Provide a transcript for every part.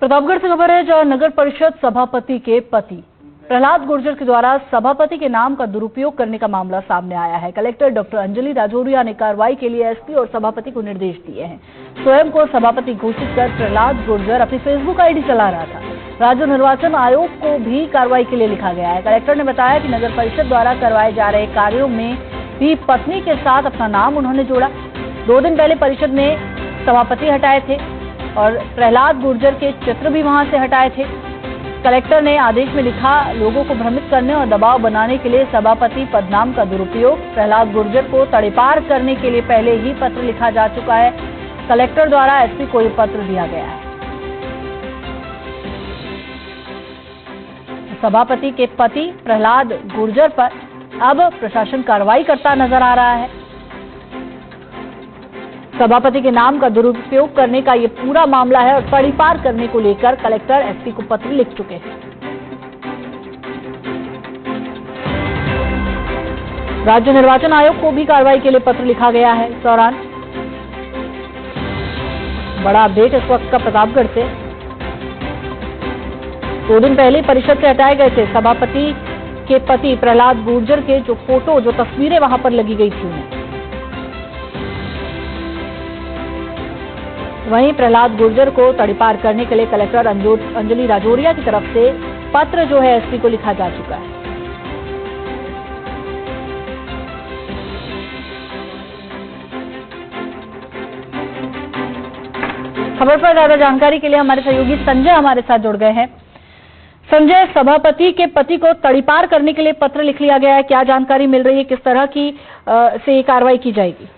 प्रतापगढ़ से खबर है जहां नगर परिषद सभापति के पति प्रहलाद गुर्जर के द्वारा सभापति के नाम का दुरुपयोग करने का मामला सामने आया है। कलेक्टर डॉक्टर अंजलि राजौरिया ने कार्रवाई के लिए एसपी और सभापति को निर्देश दिए हैं। स्वयं को सभापति घोषित कर प्रहलाद गुर्जर अपनी फेसबुक आईडी चला रहा था। राज्य निर्वाचन आयोग को भी कार्रवाई के लिए लिखा गया है। कलेक्टर ने बताया कि नगर परिषद द्वारा करवाए जा रहे कार्यों में भी पत्नी के साथ अपना नाम उन्होंने जोड़ा। 2 दिन पहले परिषद ने सभापति हटाए थे और प्रहलाद गुर्जर के चित्र भी वहां से हटाए थे। कलेक्टर ने आदेश में लिखा, लोगों को भ्रमित करने और दबाव बनाने के लिए सभापति पदनाम का दुरुपयोग। प्रहलाद गुर्जर को तड़ीपार करने के लिए पहले ही पत्र लिखा जा चुका है। कलेक्टर द्वारा एसपी को ये पत्र दिया गया है। सभापति के पति प्रहलाद गुर्जर पर अब प्रशासन कार्रवाई करता नजर आ रहा है। सभापति के नाम का दुरुपयोग करने का ये पूरा मामला है और तड़ीपार करने को लेकर कलेक्टर एसपी को पत्र लिख चुके हैं। राज्य निर्वाचन आयोग को भी कार्रवाई के लिए पत्र लिखा गया है। इस दौरान बड़ा अपडेट इस वक्त का प्रतापगढ़ से। 2 दिन पहले परिषद से हटाए गए थे सभापति के पति प्रहलाद गुर्जर के जो फोटो, जो तस्वीरें वहां पर लगी गई थी उन्हें। वहीं प्रहलाद गुर्जर को तड़ीपार करने के लिए कलेक्टर अंजलि राजौरिया की तरफ से पत्र जो है एसपी को लिखा जा चुका है। खबर पर ज्यादा जानकारी के लिए हमारे सहयोगी संजय हमारे साथ जुड़ गए हैं। संजय, सभापति के पति को तड़ीपार करने के लिए पत्र लिख लिया गया है, क्या जानकारी मिल रही है, किस तरह की से कार्रवाई की जाएगी?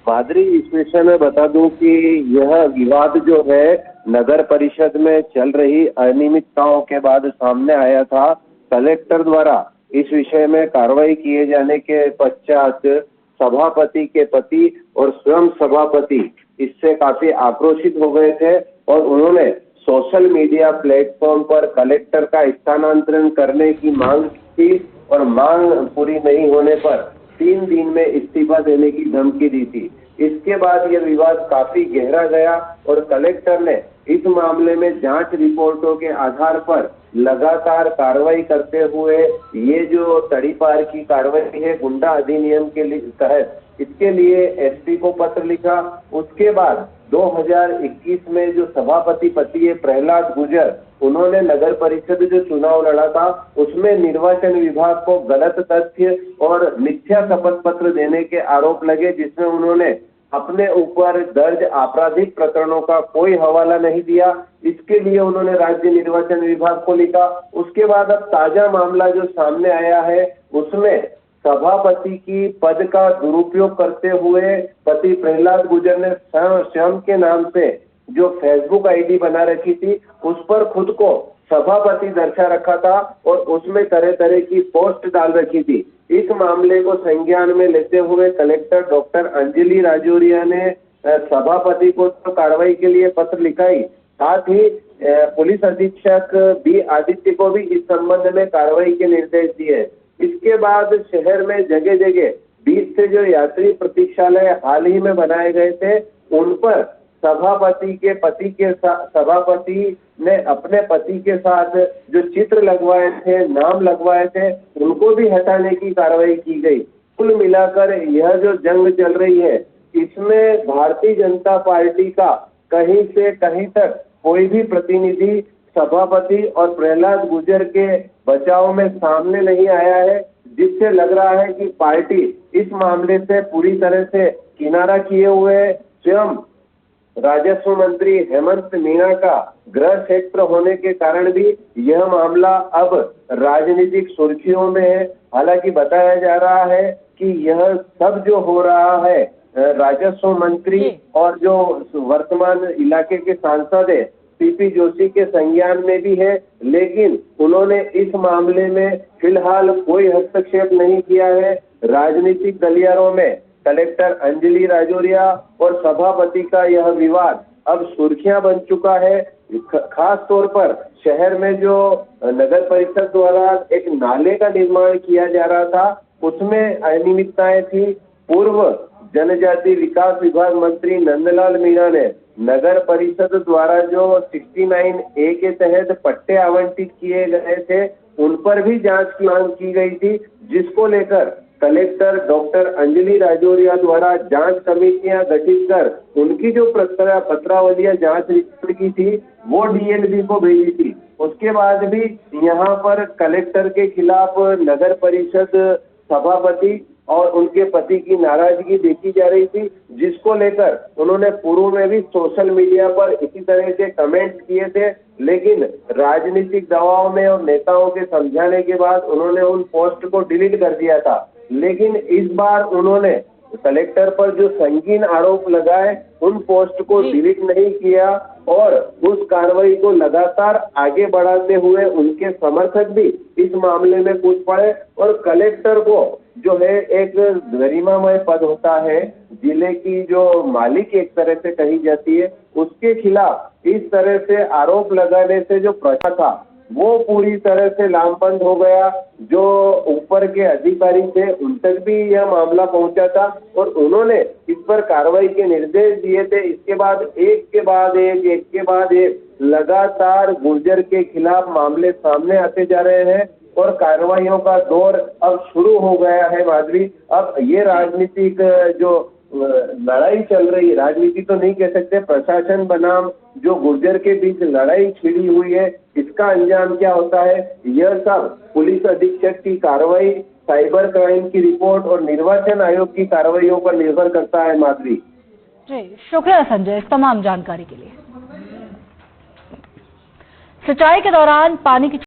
माधुरी, इस विषय में बता दूं कि यह विवाद जो है नगर परिषद में चल रही अनियमितताओं के बाद सामने आया था। कलेक्टर द्वारा इस विषय में कार्रवाई किए जाने के पश्चात सभापति के पति और स्वयं सभापति इससे काफी आक्रोशित हो गए थे और उन्होंने सोशल मीडिया प्लेटफॉर्म पर कलेक्टर का स्थानांतरण करने की मांग की और मांग पूरी नहीं होने पर 3 दिन में इस्तीफा देने की धमकी दी थी। इसके बाद यह विवाद काफी गहरा गया और कलेक्टर ने इस मामले में जांच रिपोर्टों के आधार पर लगातार कार्रवाई करते हुए ये जो तड़ीपार की कार्रवाई है गुंडा अधिनियम के तहत, इसके लिए एसपी को पत्र लिखा। उसके बाद 2021 में जो सभापति पति है प्रहलाद गुर्जर, उन्होंने नगर परिषद जो चुनाव लड़ा था उसमें निर्वाचन विभाग को गलत तथ्य और मिथ्या शपथ पत्र देने के आरोप लगे, जिसमें उन्होंने अपने ऊपर दर्ज आपराधिक प्रकरणों का कोई हवाला नहीं दिया। इसके लिए उन्होंने राज्य निर्वाचन विभाग को लिखा। उसके बाद अब ताजा मामला जो सामने आया है उसमें सभापति की पद का दुरुपयोग करते हुए पति प्रहलाद गुर्जर ने स्वयं के नाम से जो फेसबुक आईडी बना रखी थी उस पर खुद को सभापति दर्शा रखा था और उसमें तरह तरह की पोस्ट डाल रखी थी। इस मामले को संज्ञान में लेते हुए कलेक्टर डॉक्टर अंजलि राजौरिया ने सभापति को तो कार्रवाई के लिए पत्र लिखा ही, साथ ही पुलिस अधीक्षक बी आदित्य को भी इस संबंध में कार्रवाई के निर्देश दिए। इसके बाद शहर में जगह जगह 20 से जो यात्री प्रतीक्षालय हाल ही में बनाए गए थे उन पर सभापति के पति के साथ सभापति ने अपने पति के साथ जो चित्र लगवाए थे, नाम लगवाए थे, उनको भी हटाने की कार्रवाई की गई। कुल मिलाकर यह जो जंग चल रही है इसमें भारतीय जनता पार्टी का कहीं से कहीं तक कोई भी प्रतिनिधि सभापति और प्रहलाद गुर्जर के बचाव में सामने नहीं आया है, जिससे लग रहा है कि पार्टी इस मामले से पूरी तरह से किनारा किए हुए। स्वयं राजस्व मंत्री हेमंत मीणा का गृह क्षेत्र होने के कारण भी यह मामला अब राजनीतिक सुर्खियों में है। हालांकि बताया जा रहा है कि यह सब जो हो रहा है राजस्व मंत्री और जो वर्तमान इलाके के सांसद है सीपी जोशी के संज्ञान में भी है, लेकिन उन्होंने इस मामले में फिलहाल कोई हस्तक्षेप नहीं किया है। राजनीतिक गलियारों में कलेक्टर अंजलि राजौरिया और सभापति का यह विवाद अब सुर्खियां बन चुका है। खास तौर पर शहर में जो नगर परिषद द्वारा एक नाले का निर्माण किया जा रहा था उसमें अनियमितताएं थी। पूर्व जनजाति विकास विभाग मंत्री नंदलाल मीणा ने नगर परिषद द्वारा जो 69A के तहत पट्टे आवंटित किए गए थे उन पर भी जांच की मांग की गई थी, जिसको लेकर कलेक्टर डॉक्टर अंजलि राजौरिया द्वारा जांच कमेटियां गठित कर उनकी जो पत्रावलियां जांच रिपोर्ट की थी वो डीएलबी को भेजी थी। उसके बाद भी यहाँ पर कलेक्टर के खिलाफ नगर परिषद सभापति और उनके पति की नाराजगी देखी जा रही थी, जिसको लेकर उन्होंने पूर्व में भी सोशल मीडिया पर इसी तरह के कमेंट्स किए थे, लेकिन राजनीतिक दबाव में और नेताओं के समझाने के बाद उन्होंने उन पोस्ट को डिलीट कर दिया था। लेकिन इस बार उन्होंने कलेक्टर पर जो संगीन आरोप लगाए उन पोस्ट को डिलीट नहीं किया और उस कार्रवाई को लगातार आगे बढ़ाते हुए उनके समर्थक भी इस मामले में कूद पड़े और कलेक्टर को जो है एक गरिमामय पद होता है, जिले की जो मालिक एक तरह से कही जाती है, उसके खिलाफ इस तरह से आरोप लगाने से जो प्रथा था वो पूरी तरह से लामबंद हो गया। जो ऊपर के अधिकारी थे उन तक भी यह मामला पहुंचा था और उन्होंने इस पर कार्रवाई के निर्देश दिए थे। इसके बाद एक के बाद एक लगातार गुर्जर के खिलाफ मामले सामने आते जा रहे हैं और कार्रवाइयों का दौर अब शुरू हो गया है। माधवी, अब ये राजनीतिक जो लड़ाई चल रही है, राजनीति तो नहीं कह सकते, प्रशासन बनाम जो गुर्जर के बीच लड़ाई छिड़ी हुई है, इसका अंजाम क्या होता है, यह सब पुलिस अधीक्षक की कार्रवाई, साइबर क्राइम की रिपोर्ट और निर्वाचन आयोग की कार्रवाइयों पर निर्भर करता है। माधवी जी, शुक्रिया संजय इस तमाम जानकारी के लिए। सिंचाई के दौरान पानी की